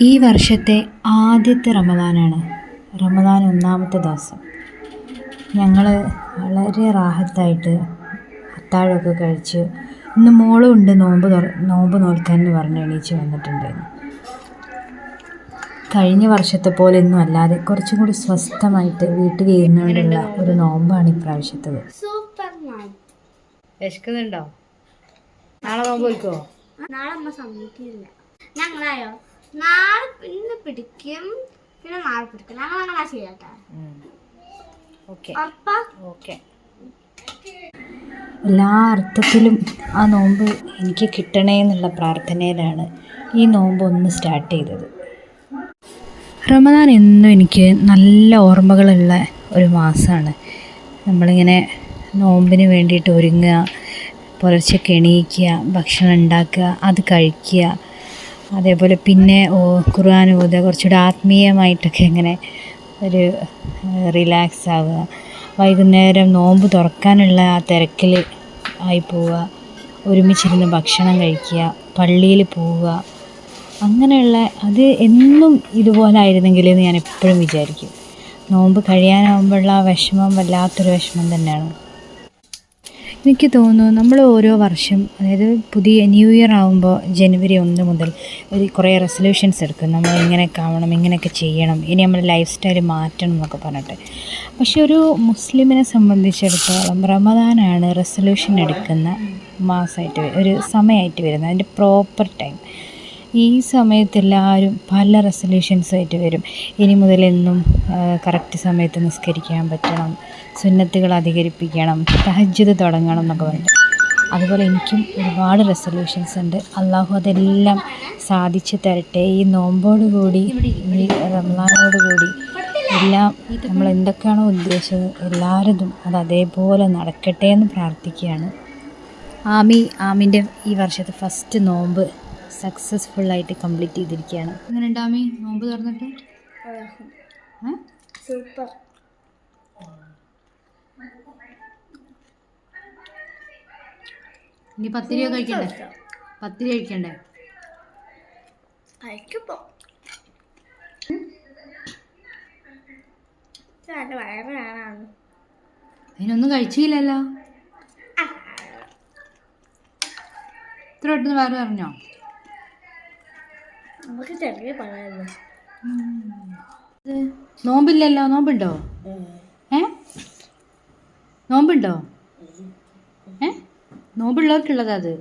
ഈ വർഷത്തെ ആദ്യത്തെ റമദാനാണ്. റമദാൻ ഒന്നാമത്തെ ദിവസം ഞങ്ങൾ വളരെ റാഹത്തായിട്ട് അത്താഴമൊക്കെ കഴിച്ച് ഇന്ന് മോളും ഉണ്ട് നോമ്പ് നോൽക്കാൻ എന്ന് പറഞ്ഞ് എണീച്ച് വന്നിട്ടുണ്ടായിരുന്നു. കഴിഞ്ഞ വർഷത്തെ പോലെ ഒന്നും അല്ലാതെ കുറച്ചും കൂടി സ്വസ്ഥമായിട്ട് വീട്ടിൽ ഇരുന്നുകൊണ്ടുള്ള ഒരു നോമ്പാണ് ഇപ്രാവശ്യത്തത്. വിശക്കുന്നുണ്ടോ? നാളെ നോമ്പ് വെക്കുമോ? നാളെ അമ്മ സമ്മതിക്കില്ല. ഞങ്ങളായോ നാളെ ഇന്ന് പിടിക്കും, പിന്നെ നാളെ പിടിക്കും. ഞങ്ങൾ അങ്ങനെ ചെയ്യാട്ടാ. ഓക്കെ. എല്ലാ അർത്ഥത്തിലും ആ നോമ്പ് എനിക്ക് കിട്ടണേ എന്നുള്ള പ്രാർത്ഥനയിലാണ് ഈ നോമ്പ് ഒന്ന് സ്റ്റാർട്ട് ചെയ്തത്. റമദാൻ എന്നും എനിക്ക് നല്ല ഓർമ്മകളുള്ള ഒരു മാസമാണ്. നമ്മളിങ്ങനെ നോമ്പിന് വേണ്ടിയിട്ട് ഒരുങ്ങുക, പുലർച്ചയ്ക്ക് എണീക്കുക, ഭക്ഷണം ഉണ്ടാക്കുക, അത് കഴിക്കുക, അതേപോലെ പിന്നെ ഖുർആൻ ഓതുക, കുറച്ചുകൂടി ആത്മീയമായിട്ടൊക്കെ ഇങ്ങനെ ഒരു റിലാക്സ് ആവുക, വൈകുന്നേരം നോമ്പ് തുറക്കാനുള്ള ആ തിരക്കിൽ ആയി പോവുക, ഒരുമിച്ചിരുന്ന് ഭക്ഷണം കഴിക്കുക, പള്ളിയിൽ പോവുക, അങ്ങനെയുള്ള അത് എന്നും ഇതുപോലെ ആയിരുന്നെങ്കിൽ എന്ന് ഞാൻ എപ്പോഴും വിചാരിക്കും. നോമ്പ് കഴിയാനാവുമ്പോഴുള്ള ആ വിഷമം വല്ലാത്തൊരു വിഷമം തന്നെയാണ്. എനിക്ക് തോന്നുന്നു നമ്മൾ ഓരോ വർഷം, അതായത് പുതിയ ന്യൂ ഇയർ ആകുമ്പോൾ ജനുവരി 1 മുതൽ കുറേ റെസൊല്യൂഷൻസ് എടുക്കും. നമ്മൾ ഇങ്ങനെയൊക്കെ ആവണം, ഇങ്ങനെയൊക്കെ ചെയ്യണം, ഇനി നമ്മുടെ ലൈഫ് സ്റ്റൈൽ മാറ്റണം എന്നൊക്കെ പറഞ്ഞിട്ട്. പക്ഷെ ഒരു മുസ്ലിമിനെ സംബന്ധിച്ചിടത്തോളം റമദാനാണ് റെസൊല്യൂഷൻ എടുക്കുന്ന മാസമായിട്ട്, ഒരു സമയമായിട്ട് വരുന്നത്, അതിൻ്റെ പ്രോപ്പർ ടൈം. ഈ സമയത്ത് എല്ലാവരും പല റെസൊല്യൂഷൻസായിട്ട് വരും. ഇനി മുതലെന്നും കറക്റ്റ് സമയത്ത് നിസ്കരിക്കാൻ പറ്റണം, സുന്നത്തുകൾ അധികരിപ്പിക്കണം, തഹജ്ജുദ് തുടങ്ങണം എന്നൊക്കെ പറഞ്ഞിട്ട്. അതുപോലെ എനിക്കും ഒരുപാട് റെസൊല്യൂഷൻസ് ഉണ്ട്. അള്ളാഹു അതെല്ലാം സാധിച്ചു തരട്ടെ. ഈ നോമ്പോടുകൂടി, ഈ റമദാനോടുകൂടി എല്ലാം നമ്മൾ എന്തൊക്കെയാണോ ഉദ്ദേശിച്ചത് എല്ലാവരും അത് അതേപോലെ നടക്കട്ടെ എന്ന് പ്രാർത്ഥിക്കുകയാണ്. ആമിൻ്റെ ഈ വർഷത്തെ ഫസ്റ്റ് നോമ്പ് സക്സസ്ഫുള്ളായിട്ട് കംപ്ലീറ്റ് ചെയ്തിരിക്കുകയാണ്. എങ്ങനെയുണ്ട് ആമി നോമ്പ് തുറന്നിട്ട്? സൂപ്പർ. ഇനി പത്തിരി കഴിക്കണ്ടേ? പത്തിരി കഴിക്കണ്ടേ? അതിനൊന്നും കഴിച്ചില്ലല്ലോ. ഇത്ര പെട്ടെന്ന് വേറെ പറഞ്ഞോ? നമുക്ക് ചെറിയ പറയാമല്ലോ. നോമ്പില്ലല്ലോ. നോമ്പുണ്ടോ? നോമ്പുണ്ടോ? നോമ്പുള്ളവർക്കുള്ളതാ അത്.